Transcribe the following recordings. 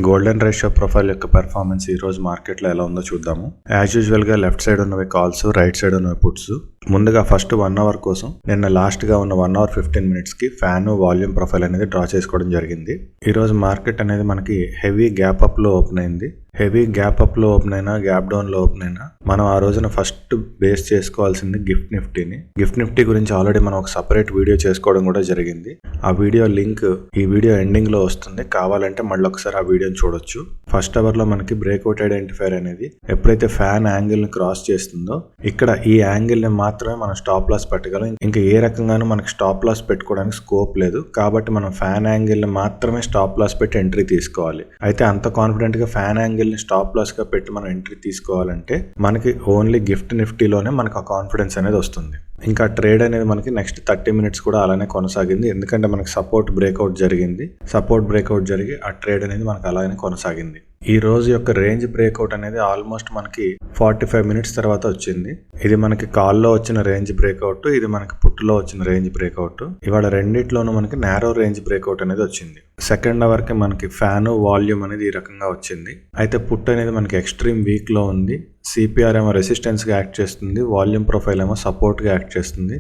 Golden ratio profile యొక్క performance ఈ రోజు మార్కెట్లో ఎలా ఉందో చూద్దాము. యాజ్ యూజువల్ గా లెఫ్ట్ సైడ్ ఉన్నవి కాల్స్, రైట్ సైడ్ ఉన్నవి పుట్స్. ముందుగా ఫస్ట్ 1 అవర్ కోసం నిన్న లాస్ట్ గా ఉన్న 1 అవర్ 15 మినిట్స్ కి ఫ్యాన్ వాల్యూమ్ ప్రొఫైల్ అనేది డ్రా చేసుకోవడం జరిగింది. ఈ రోజు మార్కెట్ అనేది మనకి హెవీ గ్యాప్ అప్ లో ఓపెన్ అయింది. హెవీ గ్యాప్ అప్ లో ఓపెన్ అయినా, గ్యాప్ డౌన్ లో ఓపెన్ అయినా మనం ఆ రోజున ఫస్ట్ బేస్ చేసుకోవాల్సింది గిఫ్ట్ నిఫ్టీని. గిఫ్ట్ నిఫ్టీ గురించి ఆల్రెడీ మనం ఒక సపరేట్ వీడియో చేసుకోవడం కూడా జరిగింది. ఆ వీడియో లింక్ ఈ వీడియో ఎండింగ్ లో వస్తుంది. కావాలంటే మళ్ళీ ఒకసారి ఆ వీడియోని చూడొచ్చు. ఫస్ట్ అవర్ లో మనకి బ్రేక్అవుట్ ఐడెంటిఫైర్ అనేది ఎప్పుడైతే ఫ్యాన్ యాంగిల్ ని క్రాస్ చేస్తుందో ఇక్కడ ఈ యాంగిల్ ని మాత్రమే మనం స్టాప్ లాస్ పెట్టగలం. ఇంకా ఏ రకంగానూ మనకి స్టాప్ లాస్ పెట్టుకోవడానికి స్కోప్ లేదు. కాబట్టి మనం ఫ్యాన్ యాంగిల్ ని మాత్రమే స్టాప్ లాస్ పెట్టి ఎంట్రీ తీసుకోవాలి. అయితే అంత కాన్ఫిడెంట్ గా ఫ్యాన్ యాంగిల్ ని స్టాప్ లాస్ గా పెట్టి మనం ఎంట్రీ తీసుకోవాలంటే మనకి ఓన్లీ గిఫ్ట్ నిఫ్టీలోనే మనకు ఆ కాన్ఫిడెన్స్ అనేది వస్తుంది. ఇంకా ట్రేడ్ అనేది మనకి నెక్స్ట్ 30 మినిట్స్ కూడా అలానే కొనసాగింది. ఎందుకంటే మనకి సపోర్ట్ బ్రేక్అవుట్ జరిగి ఆ ట్రేడ్ అనేది మనకి అలానే కొనసాగింది. ఈ రోజు యొక్క రేంజ్ బ్రేక్అవుట్ అనేది ఆల్మోస్ట్ మనకి 45 మినిట్స్ తర్వాత వచ్చింది. ఇది మనకి కాల్లో వచ్చిన రేంజ్ బ్రేక్అవుట్, ఇది మనకి పుట్టులో వచ్చిన రేంజ్ బ్రేక్అవుట్. ఇవాళ రెండిట్లోనూ మనకి నారో రేంజ్ బ్రేక్అవుట్ అనేది వచ్చింది. సెకండ్ అవర్ కి మనకి ఫ్యాన్ వాల్యూమ్ అనేది ఈ రకంగా వచ్చింది. అయితే పుట్ అనేది మనకి ఎక్స్ట్రీమ్ వీక్ లో ఉంది. సిపిఆర్ ఏమో రెసిస్టెన్స్ గా యాక్ట్ చేస్తుంది, వాల్యూమ్ ప్రొఫైల్ ఏమో సపోర్ట్ గా యాక్ట్ చేస్తుంది.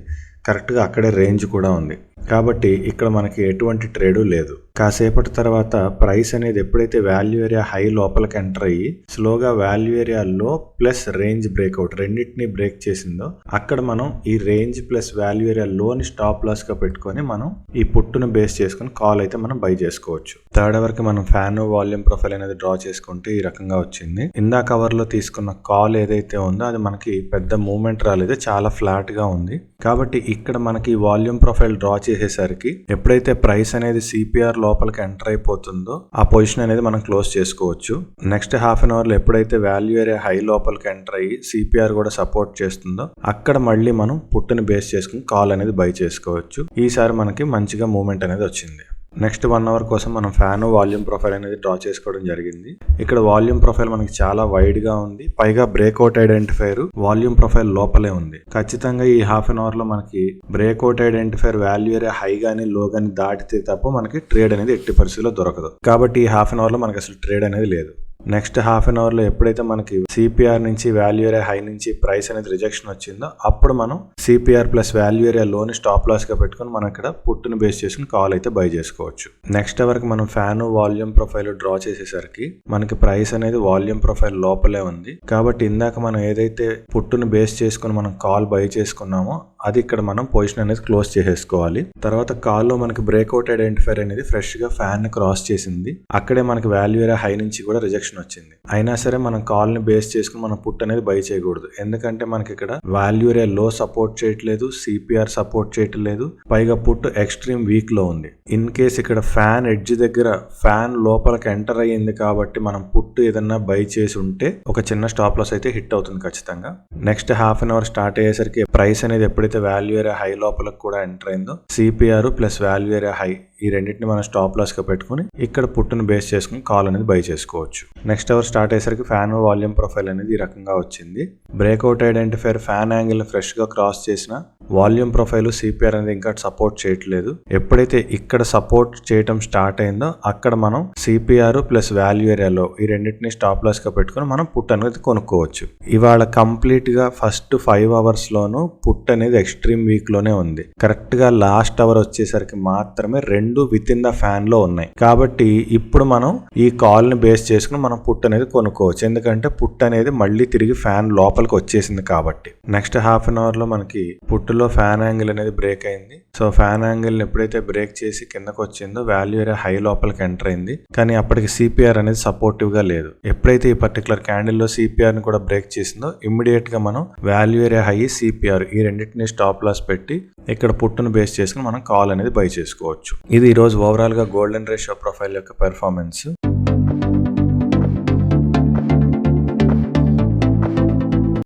కరెక్ట్ గా అక్కడే రేంజ్ కూడా ఉంది. కాబట్టి ఇక్కడ మనకి ఎటువంటి ట్రేడు లేదు. కాసేపటి తర్వాత ప్రైస్ అనేది ఎప్పుడైతే వాల్యూ ఏరియా హై లోపలికి ఎంటర్ అయ్యి స్లోగా వాల్యూ ఏరియా లో ప్లస్ రేంజ్ బ్రేక్అవుట్ రెండింటిని బ్రేక్ చేసిందో అక్కడ మనం ఈ రేంజ్ ప్లస్ వాల్యూ ఏరియా లోని స్టాప్ లాస్ గా పెట్టుకొని మనం ఈ పుట్టును బేస్ చేసుకుని కాల్ అయితే మనం బై చేసుకోవచ్చు. థర్డ్ అవర్ కి మనం ఫ్యాన్ వాల్యూమ్ ప్రొఫైల్ అనేది డ్రా చేసుకుంటే ఈ రకంగా వచ్చింది. ఇందాక అవర్ లో తీసుకున్న కాల్ ఏదైతే ఉందో అది మనకి పెద్ద మూవ్మెంట్ రాలేదు, చాలా ఫ్లాట్ గా ఉంది. కాబట్టి ఇక్కడ మనకి వాల్యూమ్ ప్రొఫైల్ డ్రా చేసేసరికి ఎప్పుడైతే ప్రైస్ అనేది సిపిఆర్ లోపలికి ఎంటర్ అయిపోతుందో ఆ పొజిషన్ అనేది మనం క్లోజ్ చేసుకోవచ్చు. నెక్స్ట్ హాఫ్ అన్ అవర్ లో ఎప్పుడైతే వాల్యూ ఏరియా హై లోపలికి ఎంటర్ అయ్యి సిపిఆర్ కూడా సపోర్ట్ చేస్తుందో అక్కడ మళ్ళీ మనం పుట్టుని బేస్ చేసుకుని కాల్ అనేది బై చేసుకోవచ్చు. ఈసారి మనకి మంచిగా మూవ్మెంట్ అనేది వచ్చింది. నెక్స్ట్ 1 అవర్ కోసం మనం ఫ్యాన్ వాల్యూమ్ ప్రొఫైల్ అనేది డ్రా చేసుకోవడం జరిగింది. ఇక్కడ వాల్యూమ్ ప్రొఫైల్ మనకి చాలా వైడ్ గా ఉంది. పైగా బ్రేక్అవుట్ ఐడెంటిఫైర్ వాల్యూమ్ ప్రొఫైల్ లోపలే ఉంది. ఖచ్చితంగా ఈ హాఫ్ అన్ అవర్ లో మనకి breakout identifier value area high గానీ లో గానీ దాటితే తప్ప మనకి ట్రేడ్ అనేది ఎట్టి పరిస్థితిలో దొరకదు. కాబట్టి ఈ హాఫ్ అన్ అవర్ లో మనకి అసలు ట్రేడ్ అనేది లేదు. నెక్స్ట్ హాఫ్ అన్ అవర్ లో ఎప్పుడైతే మనకి సిపిఆర్ నుంచి వాల్యూ ఏరియా హై నుంచి ప్రైస్ అనేది రిజెక్షన్ వచ్చిందో అప్పుడు మనం సిపిఆర్ ప్లస్ వాల్యూ ఏరియా లోని స్టాప్ లాస్ గా పెట్టుకుని మనం ఇక్కడ పుట్టును బేస్ చేసుకుని కాల్ అయితే బై చేసుకోవచ్చు. నెక్స్ట్ అవర్ కి మనం ఫ్యాన్ వాల్యూమ్ ప్రొఫైల్ డ్రా చేసేసరికి మనకి ప్రైస్ అనేది వాల్యూమ్ ప్రొఫైల్ లోపలే ఉంది. కాబట్టి ఇందాక మనం ఏదైతే పుట్టును బేస్ చేసుకుని మనం కాల్ బై చేసుకున్నామో అది ఇక్కడ మనం పొజిషన్ అనేది క్లోజ్ చేసేసుకోవాలి. తర్వాత కాల్ లో మనకి బ్రేక్అవుట్ ఐడెంటిఫైర్ అనేది ఫ్రెష్ గా ఫ్యాన్ ని క్రాస్ చేసింది. అక్కడే మనకి వాల్యూ ఏరియా హై నుంచి కూడా రిజెక్షన్ వచ్చింది. అయినా సరే మనం కాల్ ని బేస్ చేసుకుని మనం పుట్ అనేది బై చేయకూడదు. ఎందుకంటే మనకి ఇక్కడ వాల్యూ ఏరియా లో సపోర్ట్ చేయట్లేదు, సిపిఆర్ సపోర్ట్ చేయట్లేదు, పైగా పుట్ ఎక్స్ట్రీమ్ వీక్ లో ఉంది. ఇన్ కేస్ ఇక్కడ ఫ్యాన్ ఎడ్జ్ దగ్గర ఫ్యాన్ లోపలికి ఎంటర్ అయ్యింది కాబట్టి మనం పుట్ ఏదన్నా బై చేసి ఉంటే ఒక చిన్న స్టాప్ లాస్ అయితే హిట్ అవుతుంది ఖచ్చితంగా. Next half an hour start అయ్యేసరికి ప్రైస్ అనేది ఎప్పుడైతే వాల్యూ ఏరియా హై లోపలికి కూడా ఎంటర్ అయిందో CPR plus value area high ఈ రెండింటిని మనం స్టాప్ లాస్ గా పెట్టుకుని ఇక్కడ పుట్టును బేస్ చేసుకుని కాల్ అనేది బై చేసుకోవచ్చు. నెక్స్ట్ అవర్ స్టార్ట్ అయ్యేసరికి ఫ్యాన్ వాల్యూమ్ ప్రొఫైల్ అనేది ఈ రకంగా వచ్చింది. బ్రేక్అవుట్ ఐడెంటిఫైర్ ఫ్యాన్ యాంగిల్ ని ఫ్రెష్ గా క్రాస్ చేసిన వాల్యూమ్ ప్రొఫైల్ సిపిఆర్ అనేది ఇంకా సపోర్ట్ చేయట్లేదు. ఎప్పుడైతే ఇక్కడ సపోర్ట్ చేయటం స్టార్ట్ అయిందో అక్కడ మనం సిపిఆర్ ప్లస్ వాల్యూ ఏరియాలో ఈ రెండింటిని స్టాప్ లాస్ గా పెట్టుకుని మనం పుట్ అనేది కొనుక్కోవచ్చు. ఇవాళ కంప్లీట్ గా ఫస్ట్ 5 అవర్స్ లోను పుట్ అనేది ఎక్స్ట్రీమ్ వీక్ లోనే ఉంది. కరెక్ట్ గా లాస్ట్ అవర్ వచ్చేసరికి మాత్రమే రెండు విత్ ఇన్ ద ఫ్యాన్ లో ఉన్నాయి. కాబట్టి ఇప్పుడు మనం ఈ కాల్ ని బేస్ చేసుకుని మనం పుట్ అనేది కొనుక్కోవచ్చు. ఎందుకంటే పుట్ అనేది మళ్ళీ తిరిగి ఫ్యాన్ లోపలికి వచ్చేసింది కాబట్టి. నెక్స్ట్ హాఫ్ అన్ అవర్ లో మనకి పుట్టులో ఫ్యాన్ యాంగిల్ అనేది బ్రేక్ అయింది. సో ఫ్యాన్ యాంగిల్ ని ఎప్పుడైతే బ్రేక్ చేసి కిందకు వచ్చిందో వాల్యూ ఏరియా హై లోపలికి ఎంటర్ అయింది. కానీ అప్పటికి సిపిఆర్ అనేది సపోర్టివ్ గా లేదు. ఎప్పుడైతే ఈ పర్టికులర్ క్యాండిల్ లో సిపిఆర్ ని కూడా బ్రేక్ చేసిందో ఇమ్మీడియట్ గా మనం వాల్యూ ఏరియా హై సిపిఆర్ ఈ రెండింటిని స్టాప్ లాస్ పెట్టి ఇక్కడ పుట్టును బేస్ చేసుకుని మనం కాల్ అనేది బై చేసుకోవచ్చు. ఇది ఈ రోజు ఓవరాల్ గా గోల్డెన్ రేషియో ప్రొఫైల్ యొక్క పెర్ఫార్మెన్స్.